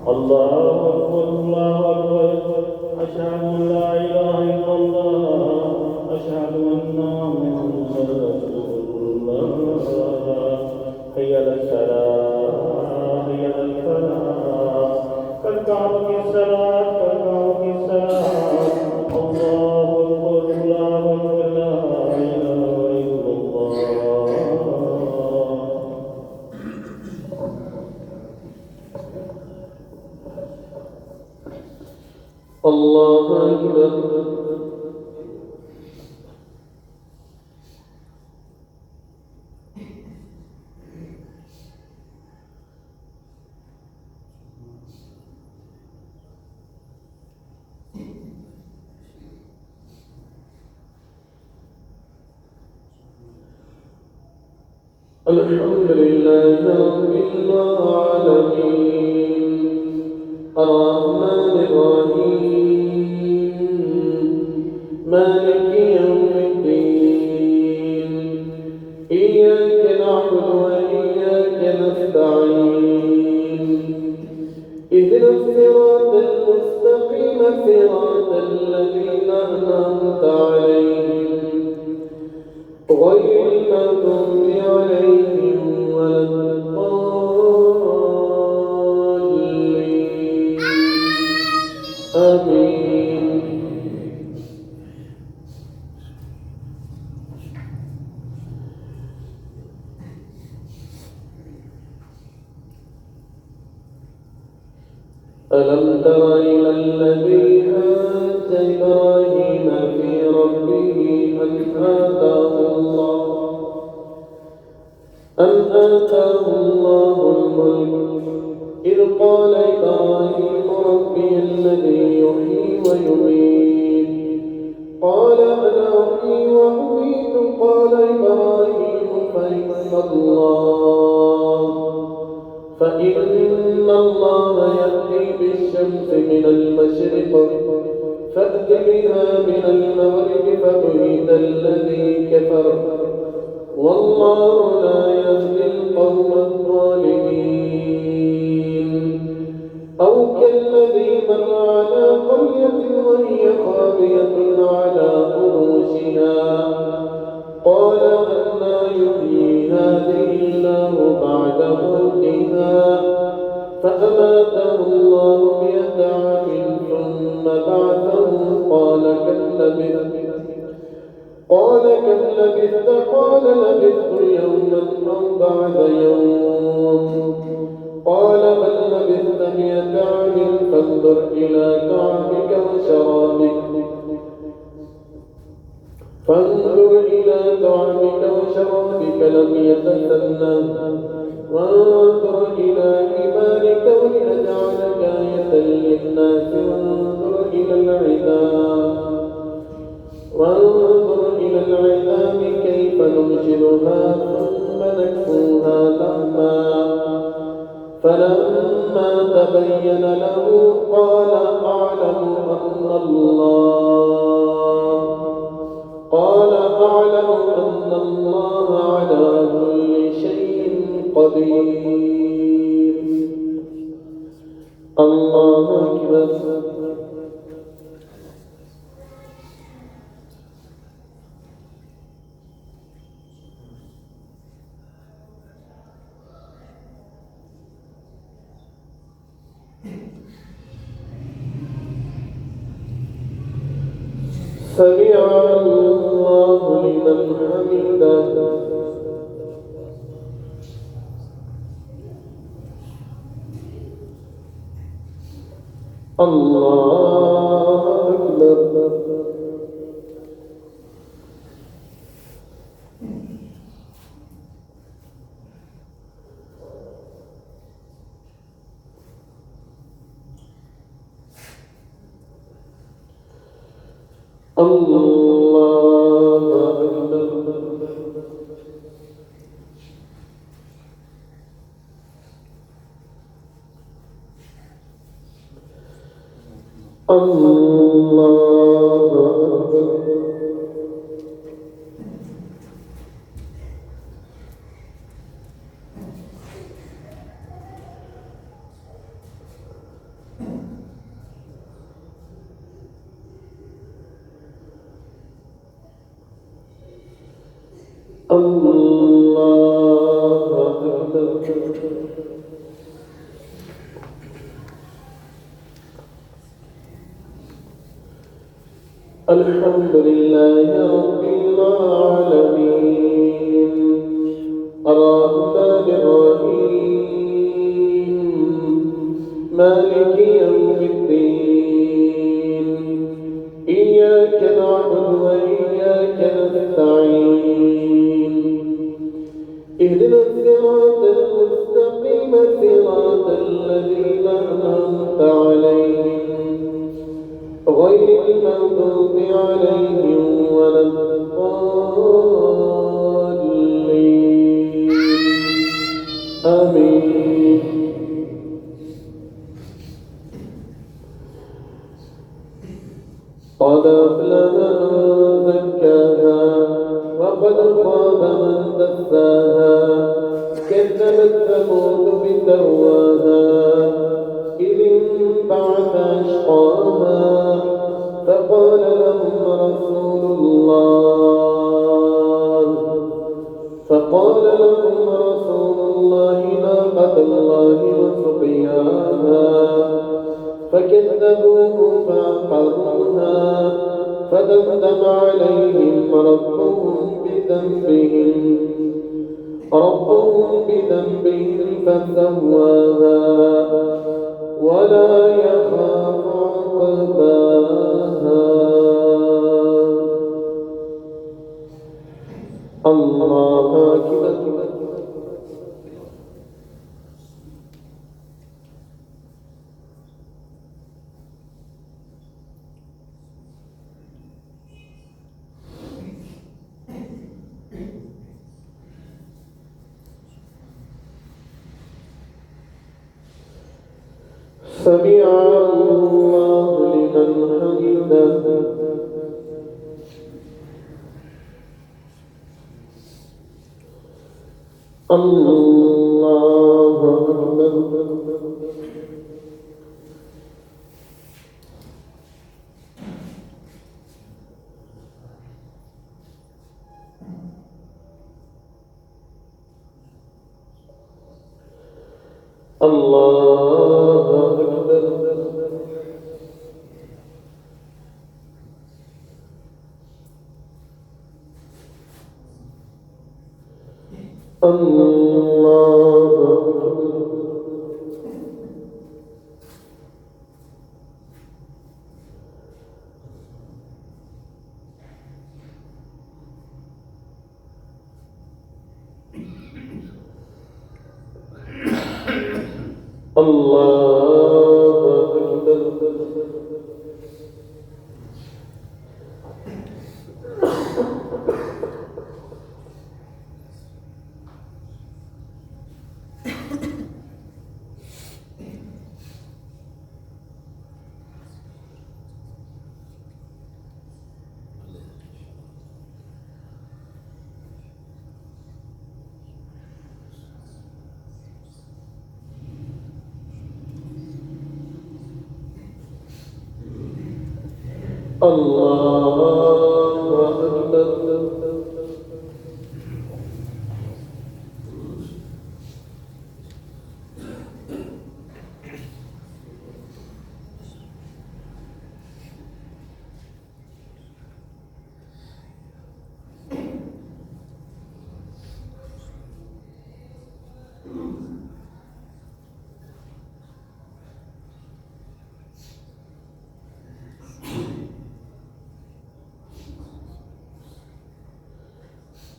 الله أكبر الله أكبر أشهد أن لا إله إلا الله أشهد أن محمدا رسول الله حي على الصلاة حي على الفلاح قد قامت الصلاة قد قامت الصلاة الله أكبر الله أكبر لا إله إلا الله الله أكبر الحمد لله رب العالمين الرحمن الرحيم مالك يوم الدين إياك نعبد وإياك نستعين اهدنا الصراط المستقيم صراط الذين أنعمت عليهم غير المغضوب عليهم ولا الضالين آمين ألم تر إلى الذي حاج إبراهيم في ربه أن آتاه الله الملك إذ قال إبراهيم ربي الذي يحيي ويميت قال أنا أحيي وأميت قال إبراهيم فإن الله يأتي بالشمس من المشرق فأت بها من المغرب فبهت الذي كفر والله لا يهدي القوم الظالمين أو كالذي مر على قرية وهي خاوية على عروشها قال أنى يحيي هذه الله بعد موتها فأماته الله 100 عام ثم بعثه قال كم لبثت قال لبثت يوما أو بعد يوم قال بل لبثت 100 عام فانظر إلى طعامك وشرابك لم يتسنه وانظر إلى حمارك ولنجعلك آية للناس وانظر إلى العظام كيف ننشرها ثم نكسوها لحما فلما تبين له قال أعلم أن الله على كل شيء قدير. الله أكبر. سمع الله لمن حمده. الله أكبر. الله الحمد لله رب العالمين الرحمن الرحيم مالك يوم الدين إياك نعبد وإياك نستعين اهدنا الصراط المستقيم صراط الذين أنعمت عليهم غير المغضوب عليهم ولا الضالين آمين. قد أفلح من زكاها وقد خاب من دساها كذبت ثمود بتقواها إذ انبعث أشقاها فقال لهم رسول الله ناقة الله وسقياها فكذبوه فعقروها فدمدم عليهم ربهم بذنبهم فسواها ولا يخاف عقباها. الله أكبر. سمع الله لمن حمده. الله أكبر. الله أكبر. الله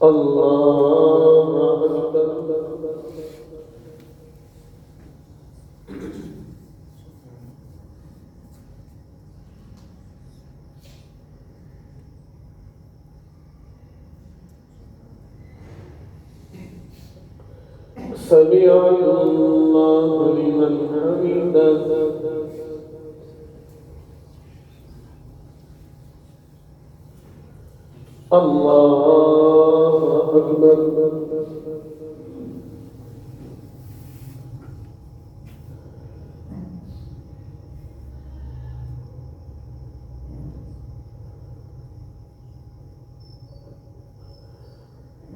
الله أكبر. سمع الله لمن حمده. الله أكبر.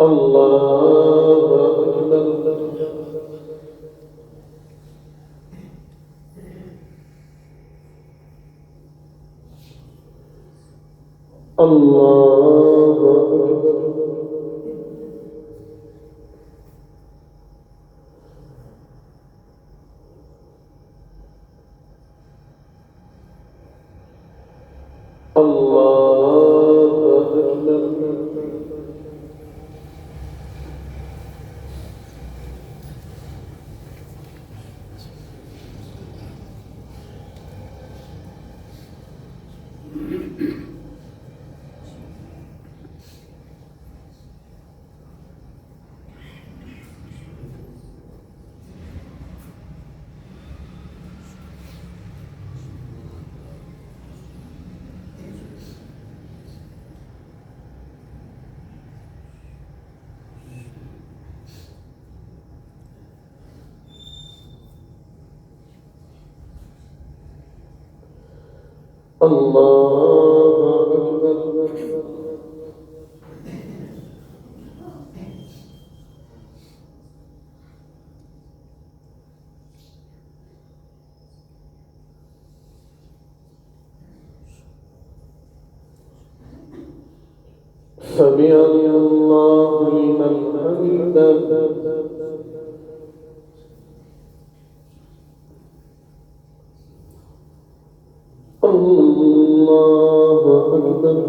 الله أكبر. الله أكبر. الله أكبر. الله أكبر. سمع الله لمن حمده. الله أكبر.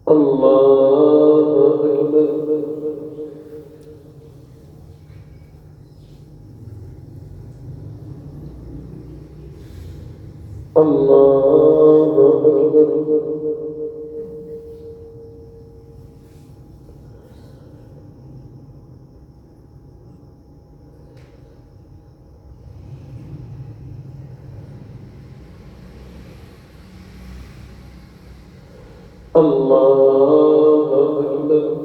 الله أكبر. الله أكبر. الله أكبر.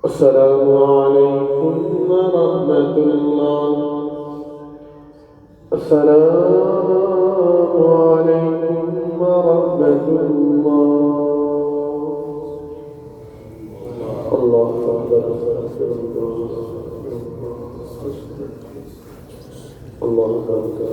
السلام عليكم ورحمة الله. السلام عليكم ورحمة الله. الله أكبر. الله أكبر.